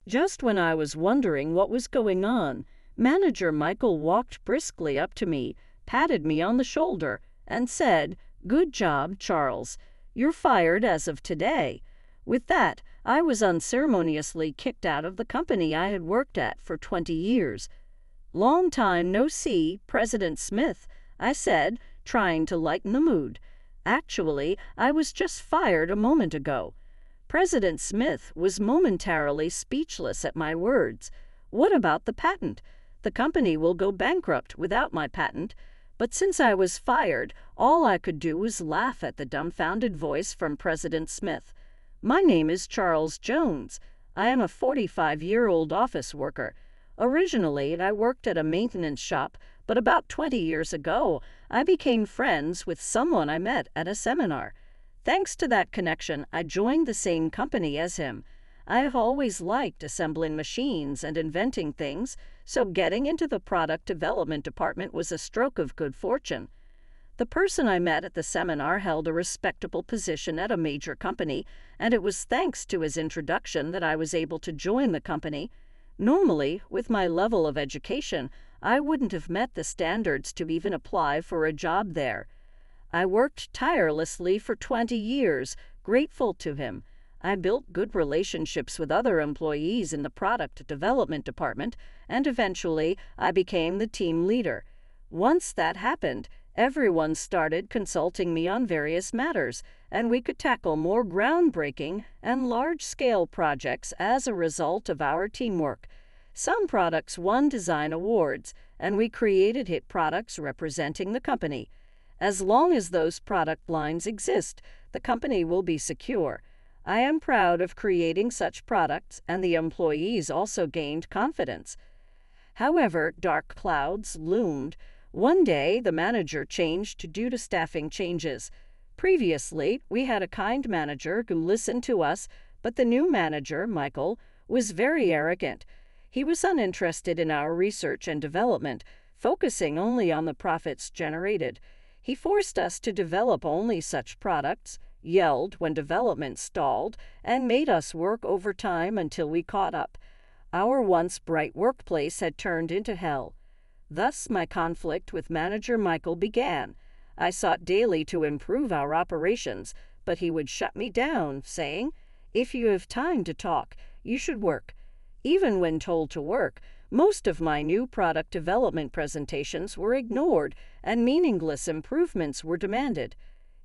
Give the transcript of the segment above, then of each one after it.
Just when I was wondering what was going on, Manager Michael walked briskly up to me, patted me on the shoulder, and said, "Good job, Charles. You're fired as of today." With that, I was unceremoniously kicked out of the company I had worked at for 20 years. "Long time no see, President Smith," I said, trying to lighten the mood. "Actually, I was just fired a moment ago." President Smith was momentarily speechless at my words. "What about the patent? The company will go bankrupt without my patent." But since I was fired, all I could do was laugh at the dumbfounded voice from President Smith. "My name is Charles Jones. I am a 45-year-old office worker. Originally, I worked at a maintenance shop, but about 20 years ago, I became friends with someone I met at a seminar. Thanks to that connection, I joined the same company as him. I have always liked assembling machines and inventing things, so getting into the product development department was a stroke of good fortune." The person I met at the seminar held a respectable position at a major company, and it was thanks to his introduction that I was able to join the company. Normally, with my level of education, I wouldn't have met the standards to even apply for a job there. I worked tirelessly for 20 years, grateful to him. I built good relationships with other employees in the product development department, and eventually I became the team leader. Once that happened, everyone started consulting me on various matters, and we could tackle more groundbreaking and large-scale projects as a result of our teamwork. Some products won design awards, and we created hit products representing the company. As long as those product lines exist, the company will be secure. I am proud of creating such products, and the employees also gained confidence. However, dark clouds loomed. One day, the manager changed due to staffing changes. Previously, we had a kind manager who listened to us, but the new manager, Michael, was very arrogant. He was uninterested in our research and development, focusing only on the profits generated. He forced us to develop only such products, yelled when development stalled, and made us work overtime until we caught up. Our once bright workplace had turned into hell. Thus, my conflict with Manager Michael began. I sought daily to improve our operations, but he would shut me down, saying, "If you have time to talk, you should work." Even when told to work, most of my new product development presentations were ignored, and meaningless improvements were demanded.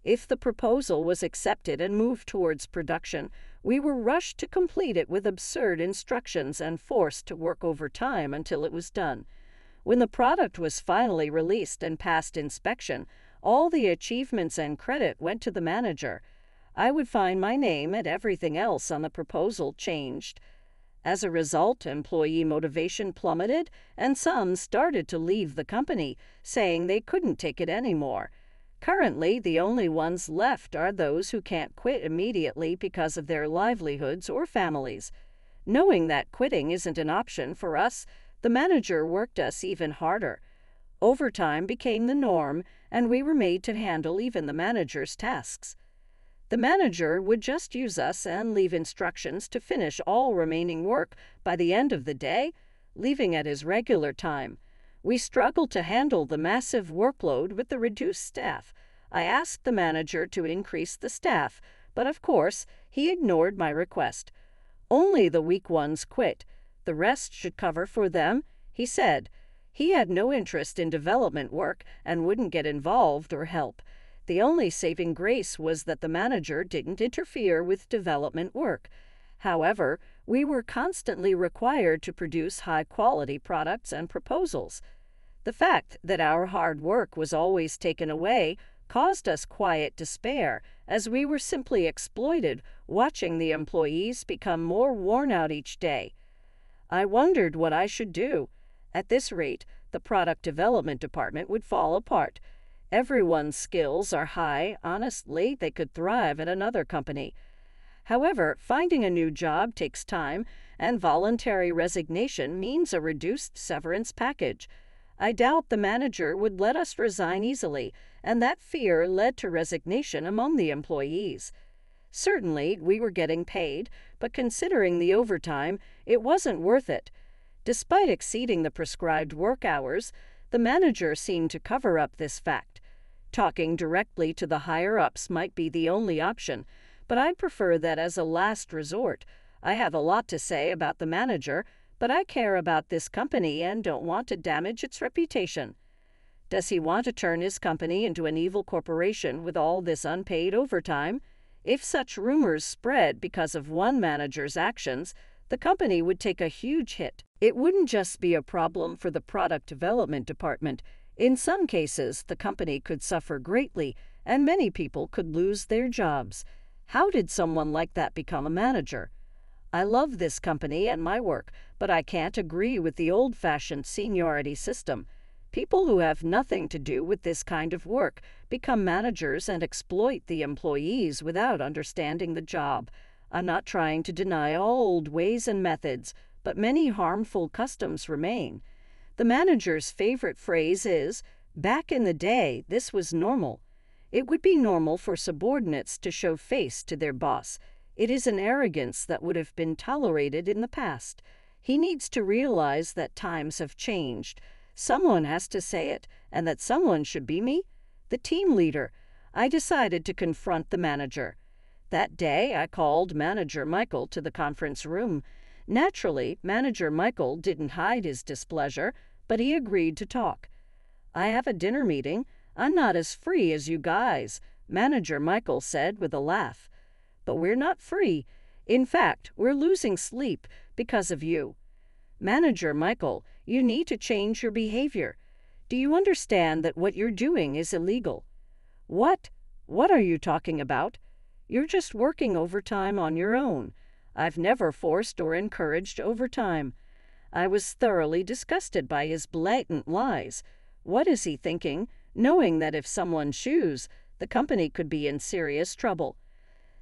If the proposal was accepted and moved towards production, we were rushed to complete it with absurd instructions and forced to work overtime until it was done. When the product was finally released and passed inspection, all the achievements and credit went to the manager. I would find my name, and everything else on the proposal changed. As a result, employee motivation plummeted, and some started to leave the company, saying they couldn't take it anymore. Currently, the only ones left are those who can't quit immediately because of their livelihoods or families. Knowing that quitting isn't an option for us, the manager worked us even harder. Overtime became the norm, and we were made to handle even the manager's tasks. The manager would just use us and leave instructions to finish all remaining work by the end of the day, leaving at his regular time. We struggled to handle the massive workload with the reduced staff. I asked the manager to increase the staff, but of course, he ignored my request. "Only the weak ones quit. The rest should cover for them," he said. He had no interest in development work and wouldn't get involved or help. The only saving grace was that the manager didn't interfere with development work. However, we were constantly required to produce high-quality products and proposals. The fact that our hard work was always taken away caused us quiet despair, as we were simply exploited, watching the employees become more worn out each day. I wondered what I should do. At this rate, the product development department would fall apart. Everyone's skills are high. Honestly, they could thrive at another company. However, finding a new job takes time, and voluntary resignation means a reduced severance package. I doubt the manager would let us resign easily, and that fear led to resignation among the employees. Certainly, we were getting paid, but considering the overtime, it wasn't worth it. Despite exceeding the prescribed work hours, the manager seemed to cover up this fact. Talking directly to the higher-ups might be the only option, but I'd prefer that as a last resort. I have a lot to say about the manager, but I care about this company and don't want to damage its reputation. Does he want to turn his company into an evil corporation with all this unpaid overtime? If such rumors spread because of one manager's actions, the company would take a huge hit. It wouldn't just be a problem for the product development department. In some cases, the company could suffer greatly, and many people could lose their jobs. How did someone like that become a manager? I love this company and my work, but I can't agree with the old-fashioned seniority system. People who have nothing to do with this kind of work become managers and exploit the employees without understanding the job. I'm not trying to deny all old ways and methods, but many harmful customs remain. The manager's favorite phrase is, "Back in the day, this was normal." It would be normal for subordinates to show face to their boss. It is an arrogance that would have been tolerated in the past. He needs to realize that times have changed. Someone has to say it, and that someone should be me, the team leader. I decided to confront the manager. That day, I called Manager Michael to the conference room. Naturally, Manager Michael didn't hide his displeasure, but he agreed to talk. "I have a dinner meeting. I'm not as free as you guys," Manager Michael said with a laugh. "But we're not free. In fact, we're losing sleep because of you. Manager Michael, you need to change your behavior. Do you understand that what you're doing is illegal?" "What? What are you talking about?" "You're just working overtime on your own. I've never forced or encouraged overtime." I was thoroughly disgusted by his blatant lies. What is he thinking, knowing that if someone chews, the company could be in serious trouble?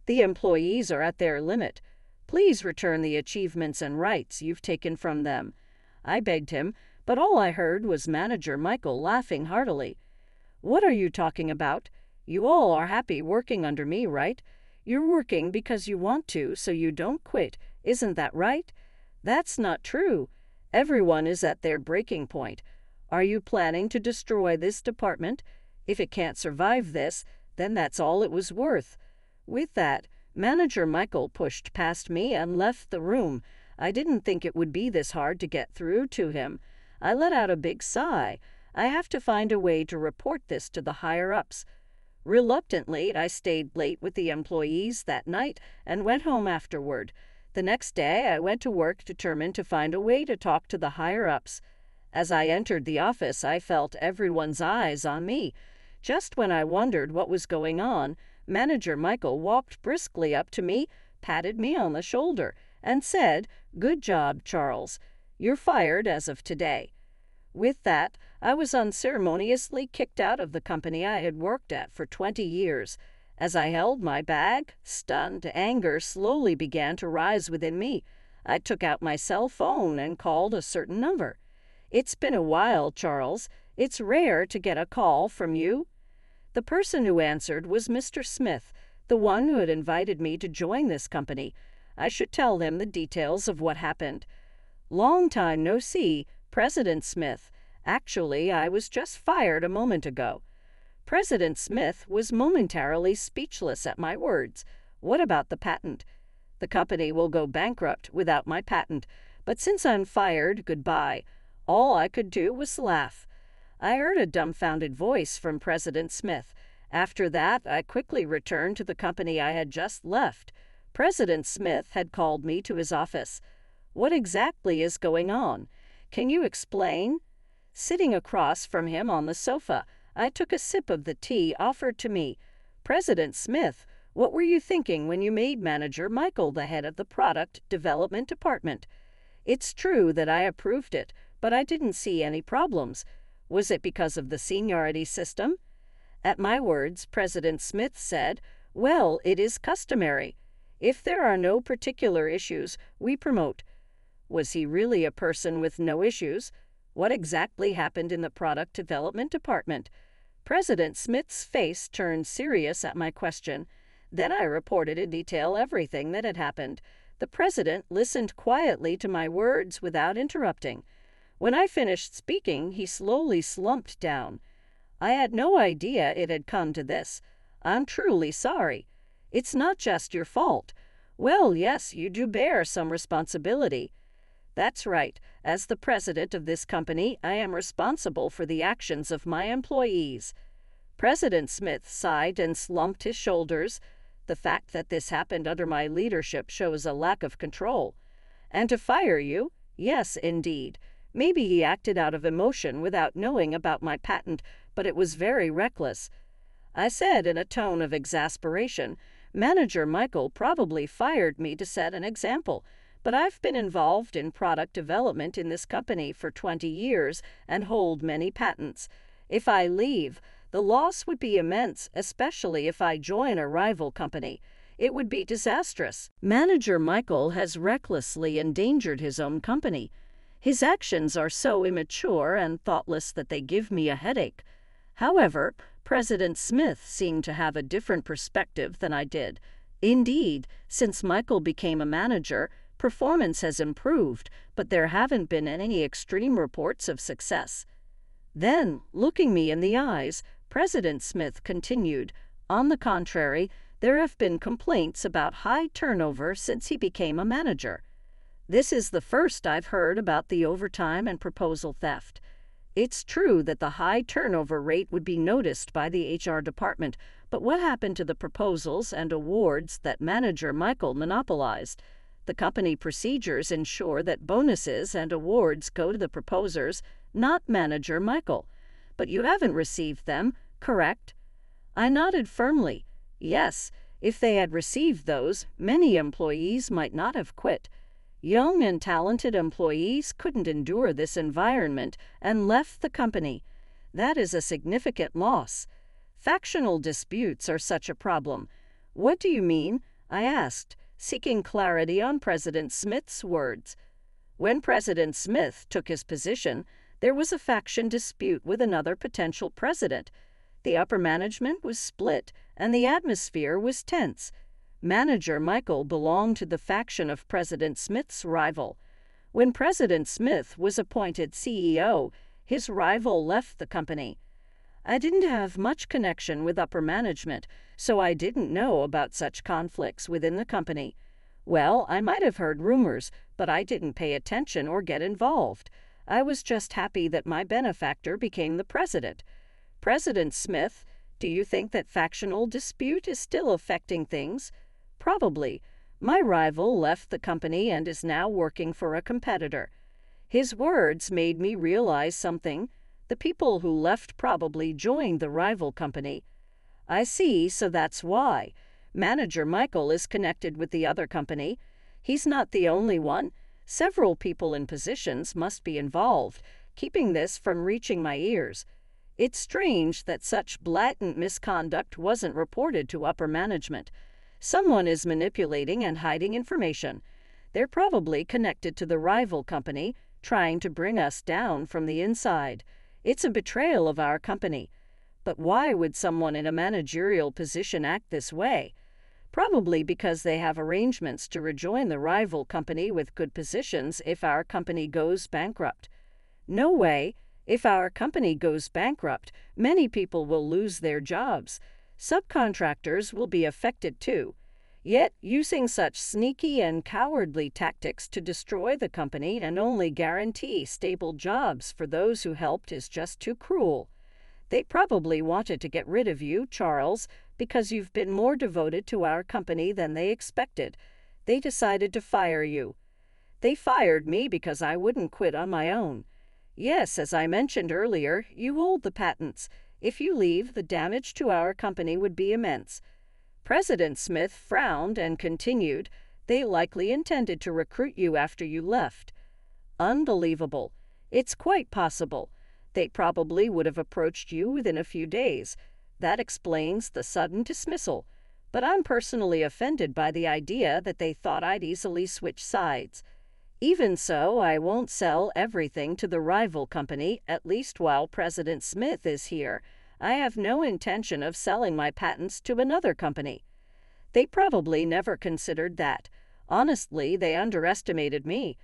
"The employees are at their limit. Please return the achievements and rights you've taken from them." I begged him, but all I heard was Manager Michael laughing heartily. "What are you talking about? You all are happy working under me, right? You're working because you want to, so you don't quit. Isn't that right?" "That's not true. Everyone is at their breaking point. Are you planning to destroy this department? If it can't survive this, then that's all it was worth." With that, Manager Michael pushed past me and left the room. I didn't think it would be this hard to get through to him. I let out a big sigh. I have to find a way to report this to the higher-ups. Reluctantly, I stayed late with the employees that night and went home afterward. The next day, I went to work determined to find a way to talk to the higher-ups. As I entered the office, I felt everyone's eyes on me. Just when I wondered what was going on, Manager Michael walked briskly up to me, patted me on the shoulder, and said, "Good job, Charles. You're fired as of today." With that, I was unceremoniously kicked out of the company I had worked at for 20 years. As I held my bag, stunned anger slowly began to rise within me. I took out my cell phone and called a certain number. "It's been a while, Charles. It's rare to get a call from you." The person who answered was Mr. Smith, the one who had invited me to join this company. I should tell him the details of what happened. "Long time no see, President Smith. Actually, I was just fired a moment ago." President Smith was momentarily speechless at my words. "What about the patent?" "The company will go bankrupt without my patent, but since I'm fired, goodbye." All I could do was laugh. I heard a dumbfounded voice from President Smith. After that, I quickly returned to the company I had just left. President Smith had called me to his office. "What exactly is going on? Can you explain?" Sitting across from him on the sofa, I took a sip of the tea offered to me. "President Smith, what were you thinking when you made Manager Michael the head of the product development department?" "It's true that I approved it, but I didn't see any problems. Was it because of the seniority system?" At my words, President Smith said, "Well, it is customary. If there are no particular issues, we promote." Was he really a person with no issues? What exactly happened in the product development department? President Smith's face turned serious at my question. Then I reported in detail everything that had happened. The president listened quietly to my words without interrupting. When I finished speaking, he slowly slumped down. I had no idea it had come to this. I'm truly sorry. It's not just your fault. Well, yes, you do bear some responsibility. That's right. As the president of this company, I am responsible for the actions of my employees. President Smith sighed and slumped his shoulders. The fact that this happened under my leadership shows a lack of control. And to fire you? Yes, indeed. Maybe he acted out of emotion without knowing about my patent, but it was very reckless. I said in a tone of exasperation, Manager Michael probably fired me to set an example, but I've been involved in product development in this company for 20 years and hold many patents. If I leave, the loss would be immense, especially if I join a rival company. It would be disastrous. Manager Michael has recklessly endangered his own company. His actions are so immature and thoughtless that they give me a headache. However, President Smith seemed to have a different perspective than I did. Indeed, since Michael became a manager, performance has improved, but there haven't been any extreme reports of success. Then, looking me in the eyes, President Smith continued, On the contrary, there have been complaints about high turnover since he became a manager. This is the first I've heard about the overtime and proposal theft. It's true that the high turnover rate would be noticed by the HR department, but what happened to the proposals and awards that Manager Michael monopolized? The company procedures ensure that bonuses and awards go to the proposers, not Manager Michael. But you haven't received them, correct? I nodded firmly. Yes, if they had received those, many employees might not have quit. Young and talented employees couldn't endure this environment and left the company. That is a significant loss. Factional disputes are such a problem. What do you mean? I asked, seeking clarity on President Smith's words. When President Smith took his position, there was a faction dispute with another potential president. The upper management was split, and the atmosphere was tense. Manager Michael belonged to the faction of President Smith's rival. When President Smith was appointed CEO, his rival left the company. I didn't have much connection with upper management, so I didn't know about such conflicts within the company. Well, I might have heard rumors, but I didn't pay attention or get involved. I was just happy that my benefactor became the president. President Smith, do you think that factional dispute is still affecting things? Probably. My rival left the company and is now working for a competitor. His words made me realize something. The people who left probably joined the rival company. I see, so that's why. Manager Michael is connected with the other company. He's not the only one. Several people in positions must be involved, keeping this from reaching my ears. It's strange that such blatant misconduct wasn't reported to upper management. Someone is manipulating and hiding information. They're probably connected to the rival company, trying to bring us down from the inside. It's a betrayal of our company. But why would someone in a managerial position act this way? Probably because they have arrangements to rejoin the rival company with good positions if our company goes bankrupt. No way. If our company goes bankrupt, many people will lose their jobs. Subcontractors will be affected too. Yet, using such sneaky and cowardly tactics to destroy the company and only guarantee stable jobs for those who helped is just too cruel. They probably wanted to get rid of you, Charles, because you've been more devoted to our company than they expected. They decided to fire you. They fired me because I wouldn't quit on my own. Yes, as I mentioned earlier, you hold the patents. If you leave, the damage to our company would be immense. President Smith frowned and continued, They likely intended to recruit you after you left. Unbelievable. It's quite possible. They probably would have approached you within a few days. That explains the sudden dismissal. But I'm personally offended by the idea that they thought I'd easily switch sides. Even so, I won't sell everything to the rival company, at least while President Smith is here. I have no intention of selling my patents to another company. They probably never considered that. Honestly, they underestimated me.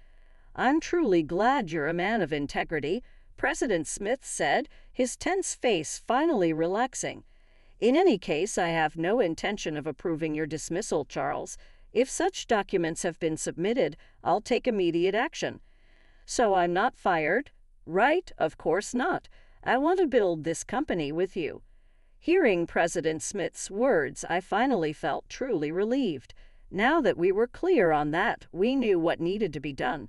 I'm truly glad you're a man of integrity, President Smith said, his tense face finally relaxing. In any case, I have no intention of approving your dismissal, Charles. If such documents have been submitted, I'll take immediate action. So I'm not fired? Right, of course not. I want to build this company with you. Hearing President Smith's words, I finally felt truly relieved. Now that we were clear on that, we knew what needed to be done.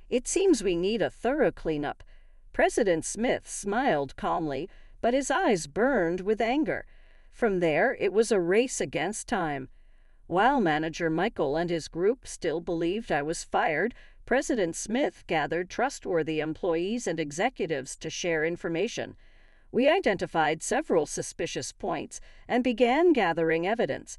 It seems we need a thorough cleanup. President Smith smiled calmly, but his eyes burned with anger. From there, it was a race against time. While Manager Michael and his group still believed I was fired, President Smith gathered trustworthy employees and executives to share information. We identified several suspicious points and began gathering evidence.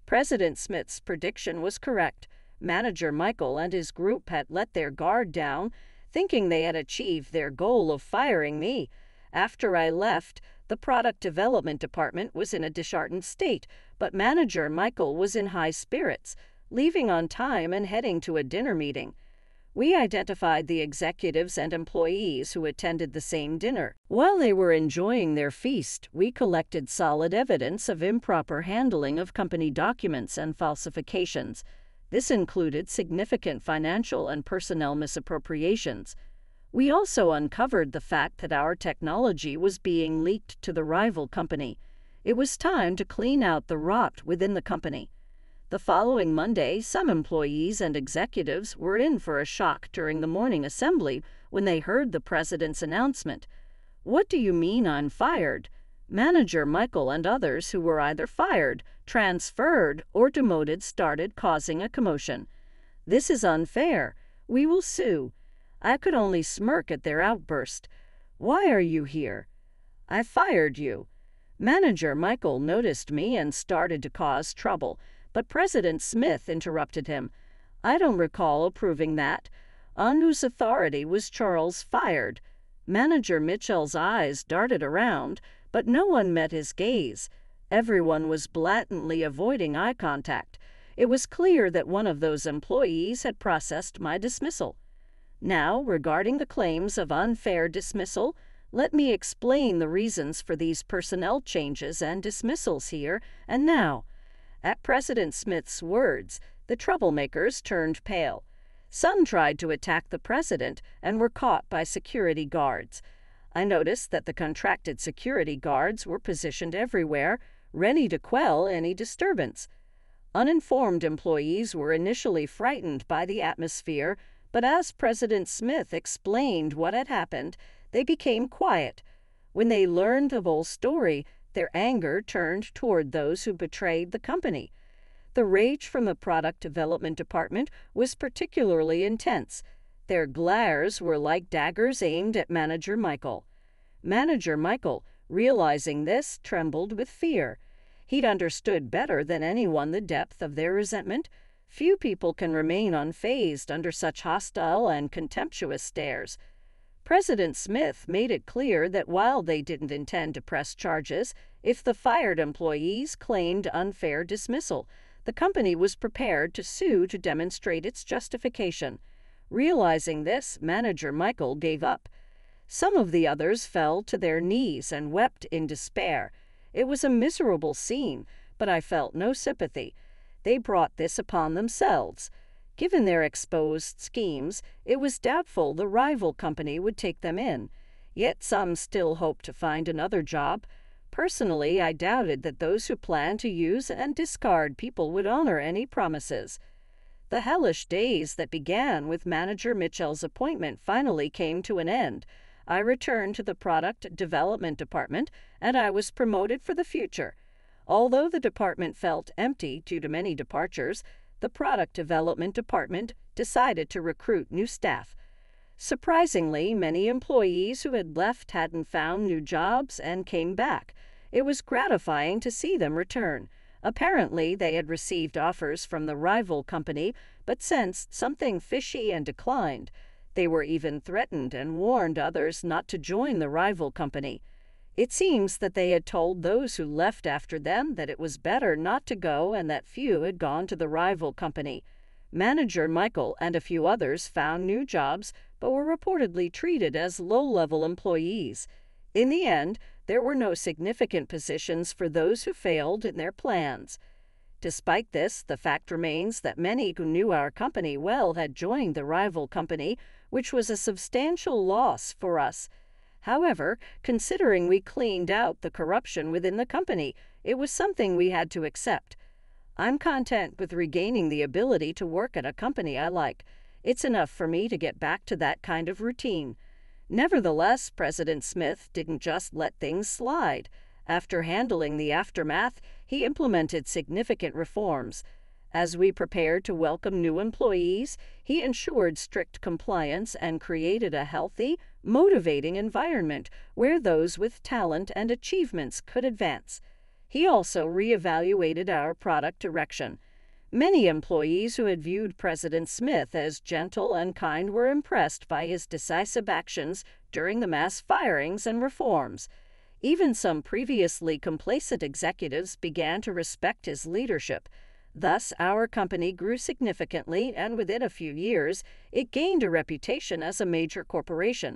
President Smith's prediction was correct. Manager Michael and his group had let their guard down, thinking they had achieved their goal of firing me. After I left, the product development department was in a disheartened state, but Manager Michael was in high spirits, leaving on time and heading to a dinner meeting. We identified the executives and employees who attended the same dinner. While they were enjoying their feast, we collected solid evidence of improper handling of company documents and falsifications. This included significant financial and personnel misappropriations. We also uncovered the fact that our technology was being leaked to the rival company. It was time to clean out the rot within the company. The following Monday, some employees and executives were in for a shock during the morning assembly when they heard the president's announcement. "What do you mean I'm fired?" Manager Michael and others who were either fired, transferred, or demoted started causing a commotion. "This is unfair. We will sue." I could only smirk at their outburst. "Why are you here?" "I fired you." Manager Michael noticed me and started to cause trouble, but President Smith interrupted him. "I don't recall approving that. On whose authority was Charles fired?" Manager Mitchell's eyes darted around, but no one met his gaze. Everyone was blatantly avoiding eye contact. It was clear that one of those employees had processed my dismissal. Now, regarding the claims of unfair dismissal, let me explain the reasons for these personnel changes and dismissals here and now. At President Smith's words, the troublemakers turned pale. Some tried to attack the president and were caught by security guards. I noticed that the contracted security guards were positioned everywhere, ready to quell any disturbance. Uninformed employees were initially frightened by the atmosphere, but as President Smith explained what had happened, they became quiet. When they learned the whole story, their anger turned toward those who betrayed the company. The rage from the product development department was particularly intense. Their glares were like daggers aimed at Manager Michael. Manager Michael, realizing this, trembled with fear. He'd understood better than anyone the depth of their resentment. Few people can remain unfazed under such hostile and contemptuous stares. President Smith made it clear that while they didn't intend to press charges, if the fired employees claimed unfair dismissal, the company was prepared to sue to demonstrate its justification. Realizing this, Manager Michael gave up. Some of the others fell to their knees and wept in despair. It was a miserable scene, but I felt no sympathy. They brought this upon themselves. Given their exposed schemes, it was doubtful the rival company would take them in. Yet some still hoped to find another job. Personally, I doubted that those who planned to use and discard people would honor any promises. The hellish days that began with Manager Mitchell's appointment finally came to an end. I returned to the product development department, and I was promoted for the future. Although the department felt empty due to many departures, the product development department decided to recruit new staff. Surprisingly, many employees who had left hadn't found new jobs and came back. It was gratifying to see them return. Apparently, they had received offers from the rival company, but sensed something fishy and declined. They were even threatened and warned others not to join the rival company. It seems that they had told those who left after them that it was better not to go and that few had gone to the rival company. Manager Michael and a few others found new jobs but were reportedly treated as low-level employees. In the end, there were no significant positions for those who failed in their plans. Despite this, the fact remains that many who knew our company well had joined the rival company, which was a substantial loss for us. However, considering we cleaned out the corruption within the company, it was something we had to accept. I'm content with regaining the ability to work at a company I like. It's enough for me to get back to that kind of routine. Nevertheless, President Smith didn't just let things slide. After handling the aftermath, he implemented significant reforms. As we prepared to welcome new employees, he ensured strict compliance and created a healthy, motivating environment where those with talent and achievements could advance. He also reevaluated our product direction. Many employees who had viewed President Smith as gentle and kind were impressed by his decisive actions during the mass firings and reforms. Even some previously complacent executives began to respect his leadership. Thus, our company grew significantly, and within a few years, it gained a reputation as a major corporation.